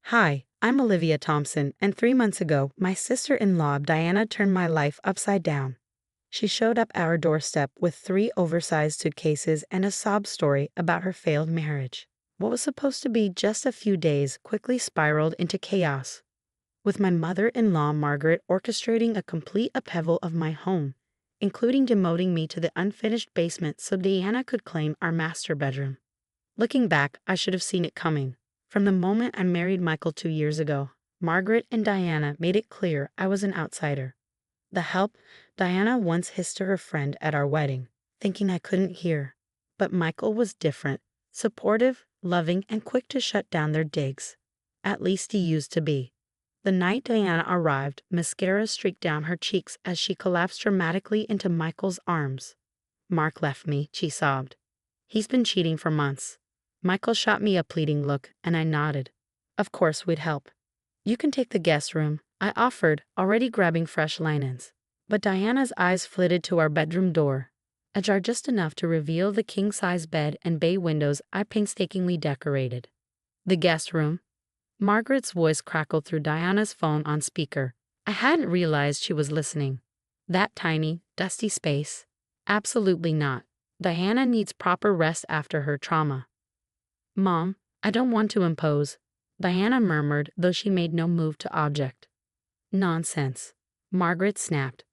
Hi, I'm Olivia Thompson, and 3 months ago, my sister-in-law Diana turned my life upside down. She showed up at our doorstep with 3 oversized suitcases and a sob story about her failed marriage. What was supposed to be just a few days quickly spiraled into chaos, with my mother-in-law Margaret orchestrating a complete upheaval of my home, including demoting me to the unfinished basement so Diana could claim our master bedroom. Looking back, I should have seen it coming. From the moment I married Michael 2 years ago, Margaret and Diana made it clear I was an outsider. The help Diana once hissed to her friend at our wedding, thinking I couldn't hear. But Michael was different, supportive, loving, and quick to shut down their digs. At least he used to be. The night Diana arrived, mascara streaked down her cheeks as she collapsed dramatically into Michael's arms. "Mark left me," she sobbed. "He's been cheating for months." Michael shot me a pleading look, and I nodded. Of course we'd help. "You can take the guest room," I offered, already grabbing fresh linens. But Diana's eyes flitted to our bedroom door, ajar just enough to reveal the king-size bed and bay windows I painstakingly decorated. "The guest room?" Margaret's voice crackled through Diana's phone on speaker. I hadn't realized she was listening. "That tiny, dusty space? Absolutely not. Diana needs proper rest after her trauma." "Mom, I don't want to impose," Diana murmured, though she made no move to object. "Nonsense," Margaret snapped.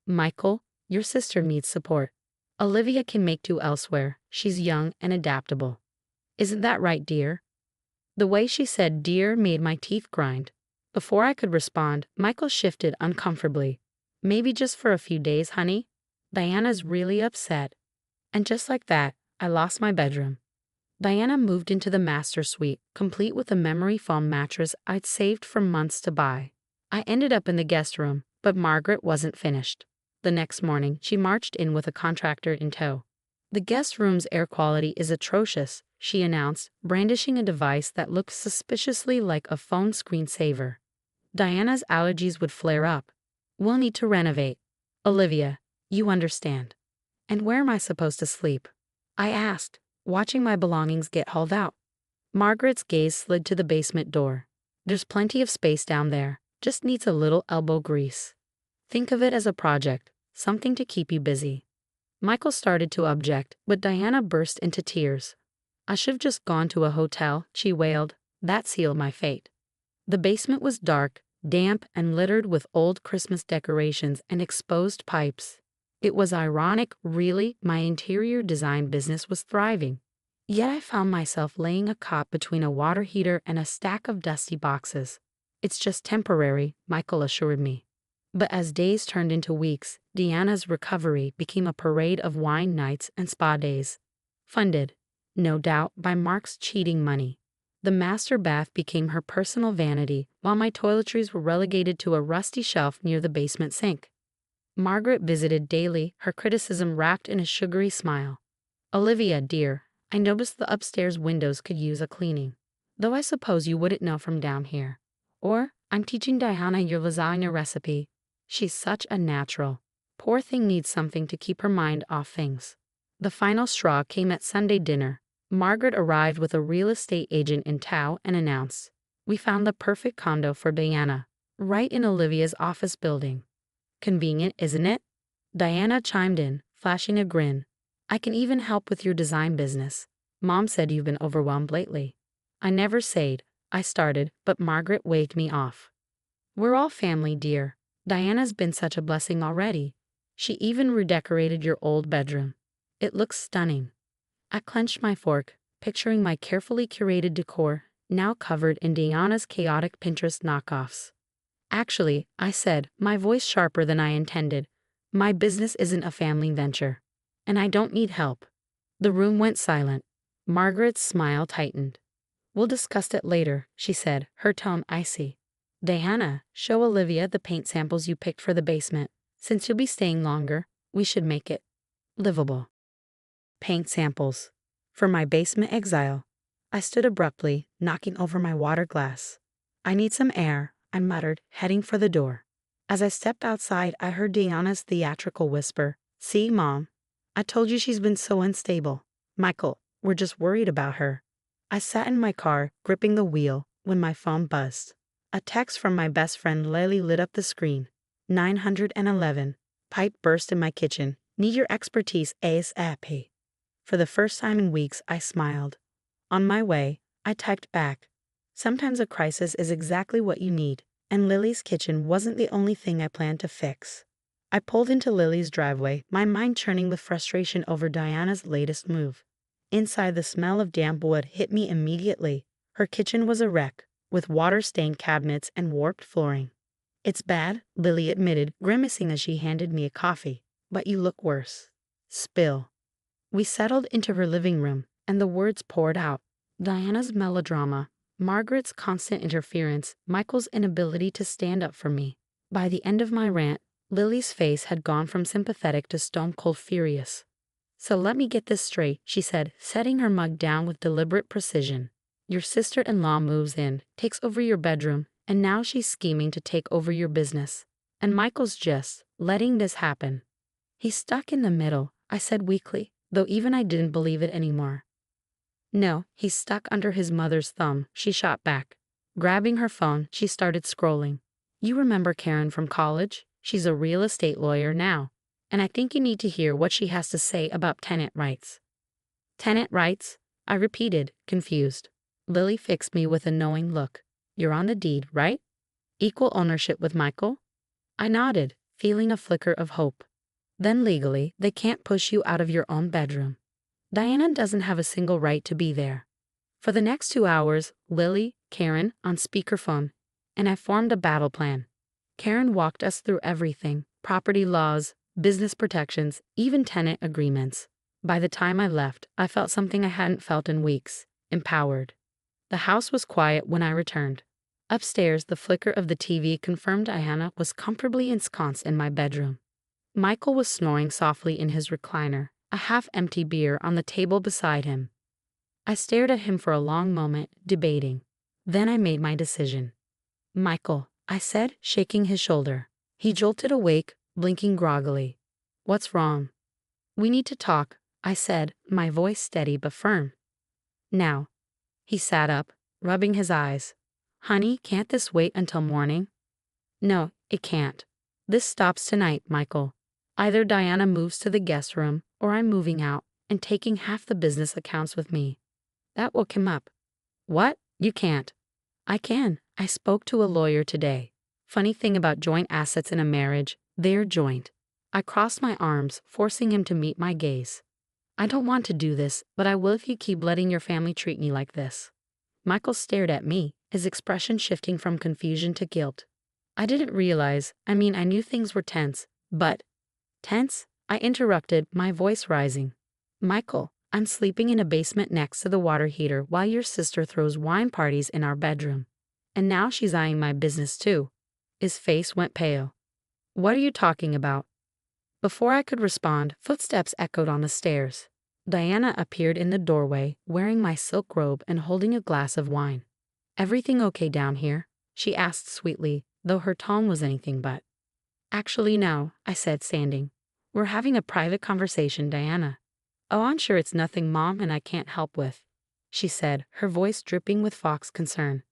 "Michael, your sister needs support. Olivia can make do elsewhere. She's young and adaptable. Isn't that right, dear?" The way she said dear made my teeth grind. Before I could respond, Michael shifted uncomfortably. "Maybe just for a few days, honey. Diana's really upset." And just like that, I lost my bedroom. Diana moved into the master suite, complete with a memory foam mattress I'd saved for months to buy. I ended up in the guest room, but Margaret wasn't finished. The next morning, she marched in with a contractor in tow. "The guest room's air quality is atrocious," she announced, brandishing a device that looked suspiciously like a phone screensaver. "Diana's allergies would flare up. We'll need to renovate." "Olivia, you understand." "And where am I supposed to sleep?" I asked, watching my belongings get hauled out. Margaret's gaze slid to the basement door. "There's plenty of space down there, just needs a little elbow grease. Think of it as a project, something to keep you busy." Michael started to object, but Diana burst into tears. "I should've just gone to a hotel," she wailed. "That sealed my fate." The basement was dark, damp, and littered with old Christmas decorations and exposed pipes. It was ironic, really, my interior design business was thriving. Yet I found myself laying a cot between a water heater and a stack of dusty boxes. "It's just temporary," Michael assured me. But as days turned into weeks, Diana's recovery became a parade of wine nights and spa days. Funded, no doubt, by Mark's cheating money. The master bath became her personal vanity, while my toiletries were relegated to a rusty shelf near the basement sink. Margaret visited daily, her criticism wrapped in a sugary smile. "Olivia, dear, I noticed the upstairs windows could use a cleaning. Though I suppose you wouldn't know from down here. Or, I'm teaching Diana your lasagna recipe. She's such a natural. Poor thing needs something to keep her mind off things." The final straw came at Sunday dinner. Margaret arrived with a real estate agent in tow and announced, "We found the perfect condo for Diana, right in Olivia's office building." "Convenient, isn't it?" Diana chimed in, flashing a grin. "I can even help with your design business. Mom said you've been overwhelmed lately." I never said, I started, but Margaret waved me off. "We're all family, dear. Diana's been such a blessing already. She even redecorated your old bedroom. It looks stunning." I clenched my fork, picturing my carefully curated decor, now covered in Diana's chaotic Pinterest knockoffs. "Actually," I said, my voice sharper than I intended, "my business isn't a family venture. And I don't need help." The room went silent. Margaret's smile tightened. "We'll discuss it later," she said, her tone icy. "Diana, show Olivia the paint samples you picked for the basement. Since you'll be staying longer, we should make it livable." Paint samples. For my basement exile. I stood abruptly, knocking over my water glass. "I need some air," I muttered, heading for the door. As I stepped outside, I heard Diana's theatrical whisper, "See, Mom? I told you she's been so unstable. Michael, we're just worried about her." I sat in my car, gripping the wheel, when my phone buzzed. A text from my best friend Lily lit up the screen. 911. Pipe burst in my kitchen. Need your expertise ASAP. For the first time in weeks, I smiled. On my way, I typed back. Sometimes a crisis is exactly what you need, and Lily's kitchen wasn't the only thing I planned to fix. I pulled into Lily's driveway, my mind churning with frustration over Diana's latest move. Inside, the smell of damp wood hit me immediately. Her kitchen was a wreck, with water-stained cabinets and warped flooring. "It's bad," Lily admitted, grimacing as she handed me a coffee. "But you look worse." Spill. We settled into her living room, and the words poured out. Diana's melodrama, Margaret's constant interference, Michael's inability to stand up for me. By the end of my rant, Lily's face had gone from sympathetic to stone-cold furious. "So let me get this straight," she said, setting her mug down with deliberate precision. "Your sister-in-law moves in, takes over your bedroom, and now she's scheming to take over your business. And Michael's just letting this happen." "He's stuck in the middle," I said weakly, though even I didn't believe it anymore. "No, he's stuck under his mother's thumb," she shot back. Grabbing her phone, she started scrolling. "You remember Karen from college? She's a real estate lawyer now. And I think you need to hear what she has to say about tenant rights." "Tenant rights?" I repeated, confused. Lily fixed me with a knowing look. "You're on the deed, right? Equal ownership with Michael?" I nodded, feeling a flicker of hope. "Then legally, they can't push you out of your own bedroom. Diana doesn't have a single right to be there." For the next 2 hours, Lily, Karen, on speakerphone, and I formed a battle plan. Karen walked us through everything: property laws, business protections, even tenant agreements. By the time I left, I felt something I hadn't felt in weeks: empowered. The house was quiet when I returned. Upstairs, the flicker of the TV confirmed Diana was comfortably ensconced in my bedroom. Michael was snoring softly in his recliner, a half-empty beer on the table beside him. I stared at him for a long moment, debating. Then I made my decision. "Michael," I said, shaking his shoulder. He jolted awake, blinking groggily. "What's wrong?" "We need to talk," I said, my voice steady but firm. "Now." He sat up, rubbing his eyes. "Honey, can't this wait until morning?" "No, it can't. This stops tonight, Michael. Either Diana moves to the guest room, or I'm moving out and taking half the business accounts with me." That woke him up. "What? You can't." "I can. I spoke to a lawyer today. Funny thing about joint assets in a marriage, they're joint." I crossed my arms, forcing him to meet my gaze. "I don't want to do this, but I will if you keep letting your family treat me like this." Michael stared at me, his expression shifting from confusion to guilt. I knew things were tense, but... "Tense?" I interrupted, my voice rising. "Michael, I'm sleeping in a basement next to the water heater while your sister throws wine parties in our bedroom. And now she's eyeing my business too." His face went pale. "What are you talking about?" Before I could respond, footsteps echoed on the stairs. Diana appeared in the doorway, wearing my silk robe and holding a glass of wine. "Everything okay down here?" she asked sweetly, though her tone was anything but. "Actually, no," I said, standing. "We're having a private conversation, Diana." "Oh, I'm sure it's nothing Mom and I can't help with," she said, her voice dripping with Fox concern.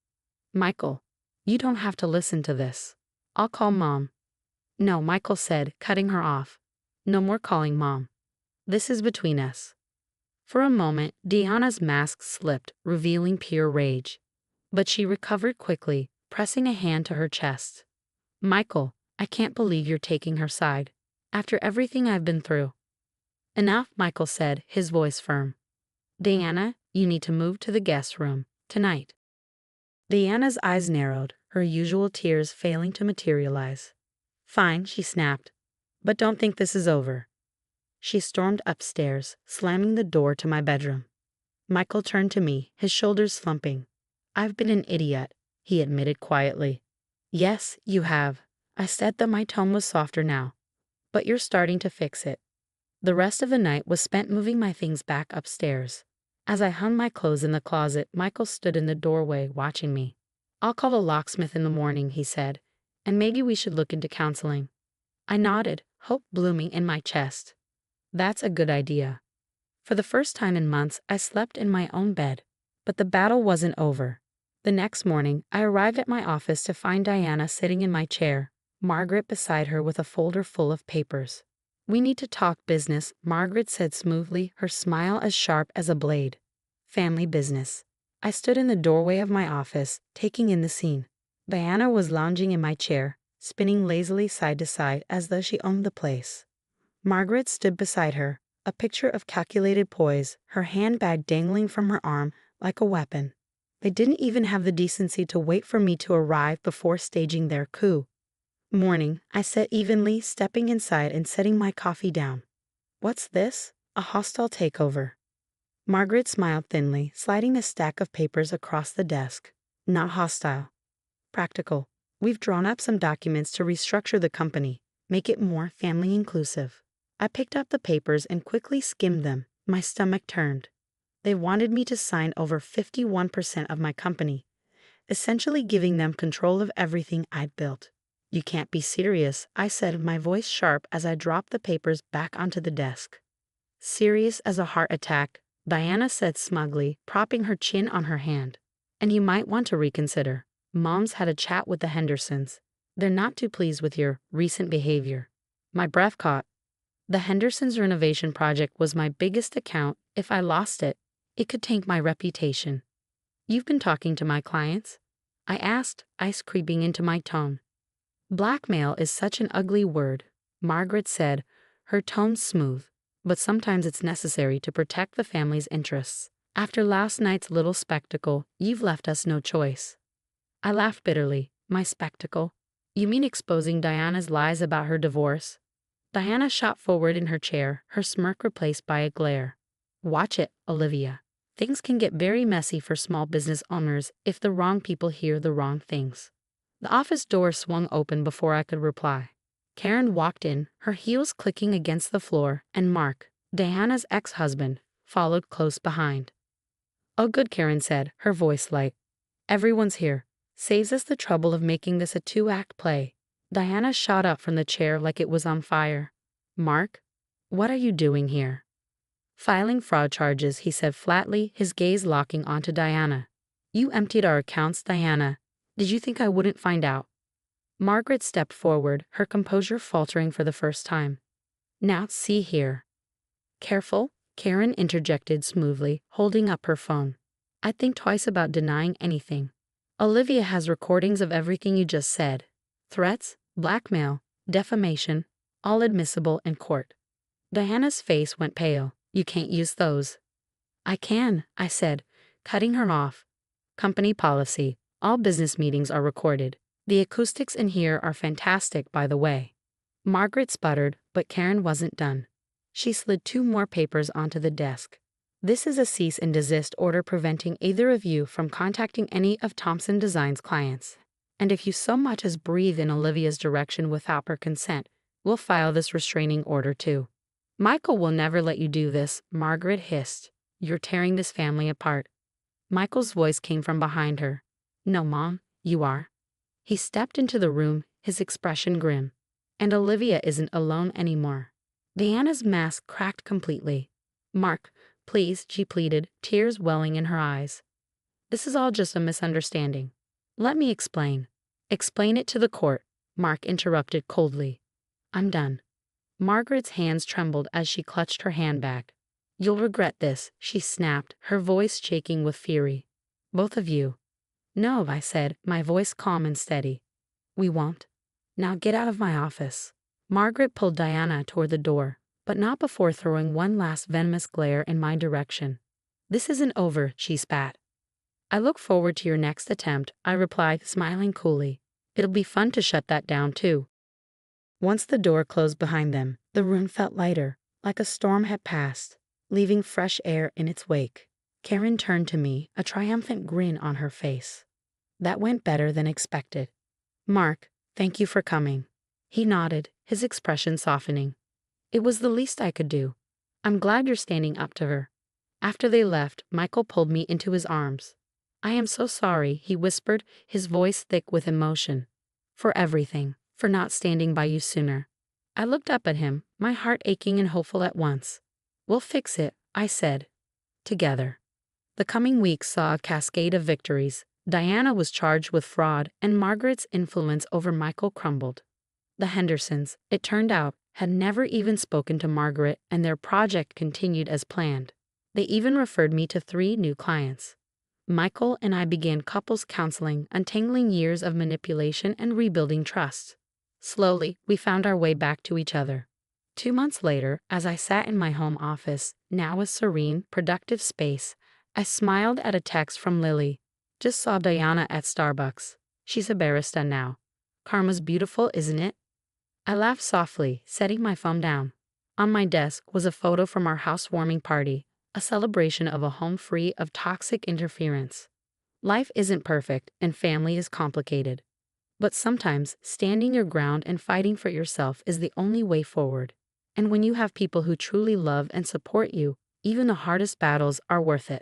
"Michael, you don't have to listen to this. I'll call Mom." "No," Michael said, cutting her off. "No more calling Mom. This is between us." For a moment, Diana's mask slipped, revealing pure rage. But she recovered quickly, pressing a hand to her chest. "Michael, I can't believe you're taking her side. After everything I've been through." "Enough," Michael said, his voice firm. "Diana, you need to move to the guest room, tonight." Diana's eyes narrowed, her usual tears failing to materialize. "Fine," she snapped. "But don't think this is over." She stormed upstairs, slamming the door to my bedroom. Michael turned to me, his shoulders slumping. "I've been an idiot," he admitted quietly. "Yes, you have," I said, though my tone was softer now. "But you're starting to fix it." The rest of the night was spent moving my things back upstairs. As I hung my clothes in the closet, Michael stood in the doorway, watching me. "I'll call the locksmith in the morning," he said, "and maybe we should look into counseling." I nodded, hope blooming in my chest. "That's a good idea." For the first time in months, I slept in my own bed. But the battle wasn't over. The next morning, I arrived at my office to find Diana sitting in my chair, Margaret beside her with a folder full of papers. "We need to talk business," Margaret said smoothly, her smile as sharp as a blade. "Family business." I stood in the doorway of my office, taking in the scene. Diana was lounging in my chair, spinning lazily side to side as though she owned the place. Margaret stood beside her, a picture of calculated poise, her handbag dangling from her arm like a weapon. They didn't even have the decency to wait for me to arrive before staging their coup. "Morning," I said evenly, stepping inside and setting my coffee down. "What's this? A hostile takeover?" Margaret smiled thinly, sliding a stack of papers across the desk. "Not hostile. Practical. We've drawn up some documents to restructure the company, make it more family inclusive." I picked up the papers and quickly skimmed them. My stomach turned. They wanted me to sign over 51% of my company, essentially giving them control of everything I'd built. "You can't be serious," I said, my voice sharp as I dropped the papers back onto the desk. "Serious as a heart attack," Diana said smugly, propping her chin on her hand. "And you might want to reconsider. Mom's had a chat with the Hendersons. They're not too pleased with your recent behavior." My breath caught. The Hendersons' renovation project was my biggest account. If I lost it, it could tank my reputation. "You've been talking to my clients?" I asked, ice creeping into my tone. "Blackmail is such an ugly word," Margaret said, her tone smooth. "But sometimes it's necessary to protect the family's interests. After last night's little spectacle, you've left us no choice." I laughed bitterly. "My spectacle? You mean exposing Diana's lies about her divorce?" Diana shot forward in her chair, her smirk replaced by a glare. "Watch it, Olivia. Things can get very messy for small business owners if the wrong people hear the wrong things." The office door swung open before I could reply. Karen walked in, her heels clicking against the floor, and Mark, Diana's ex-husband, followed close behind. "Oh good," Karen said, her voice light. "Everyone's here. Saves us the trouble of making this a two-act play." Diana shot up from the chair like it was on fire. "Mark, what are you doing here?" "Filing fraud charges," he said flatly, his gaze locking onto Diana. "You emptied our accounts, Diana. Did you think I wouldn't find out?" Margaret stepped forward, her composure faltering for the first time. "Now, see here." "Careful," Karen interjected smoothly, holding up her phone. "I'd think twice about denying anything. Olivia has recordings of everything you just said. Threats, blackmail, defamation, all admissible in court." Diana's face went pale. "You can't use those." "I can," I said, cutting her off. "Company policy. All business meetings are recorded. The acoustics in here are fantastic, by the way." Margaret sputtered, but Karen wasn't done. She slid two more papers onto the desk. "This is a cease and desist order preventing either of you from contacting any of Thompson Design's clients. And if you so much as breathe in Olivia's direction without her consent, we'll file this restraining order too." "Michael will never let you do this," Margaret hissed. "You're tearing this family apart." Michael's voice came from behind her. "No, Mom, you are." He stepped into the room, his expression grim. "And Olivia isn't alone anymore." Diana's mask cracked completely. "Mark, please," she pleaded, tears welling in her eyes. "This is all just a misunderstanding. Let me explain." "Explain it to the court," Mark interrupted coldly. "I'm done." Margaret's hands trembled as she clutched her handbag. "You'll regret this," she snapped, her voice shaking with fury. "Both of you." "No," I said, my voice calm and steady. "We won't. Now get out of my office." Margaret pulled Diana toward the door, but not before throwing one last venomous glare in my direction. "This isn't over," she spat. "I look forward to your next attempt," I replied, smiling coolly. "It'll be fun to shut that down, too." Once the door closed behind them, the room felt lighter, like a storm had passed, leaving fresh air in its wake. Karen turned to me, a triumphant grin on her face. "That went better than expected. Mark, thank you for coming." He nodded, his expression softening. "It was the least I could do. I'm glad you're standing up to her." After they left, Michael pulled me into his arms. "I am so sorry," he whispered, his voice thick with emotion. "For everything. For not standing by you sooner." I looked up at him, my heart aching and hopeful at once. "We'll fix it," I said. Together. The coming weeks saw a cascade of victories. Diana was charged with fraud, and Margaret's influence over Michael crumbled. The Hendersons, it turned out, had never even spoken to Margaret, and their project continued as planned. They even referred me to 3 new clients. Michael and I began couples counseling, untangling years of manipulation and rebuilding trust. Slowly, we found our way back to each other. 2 months later, as I sat in my home office, now a serene, productive space, I smiled at a text from Lily. Just saw Diana at Starbucks. She's a barista now. Karma's beautiful, isn't it? I laughed softly, setting my phone down. On my desk was a photo from our housewarming party, a celebration of a home free of toxic interference. Life isn't perfect, and family is complicated. But sometimes, standing your ground and fighting for yourself is the only way forward. And when you have people who truly love and support you, even the hardest battles are worth it.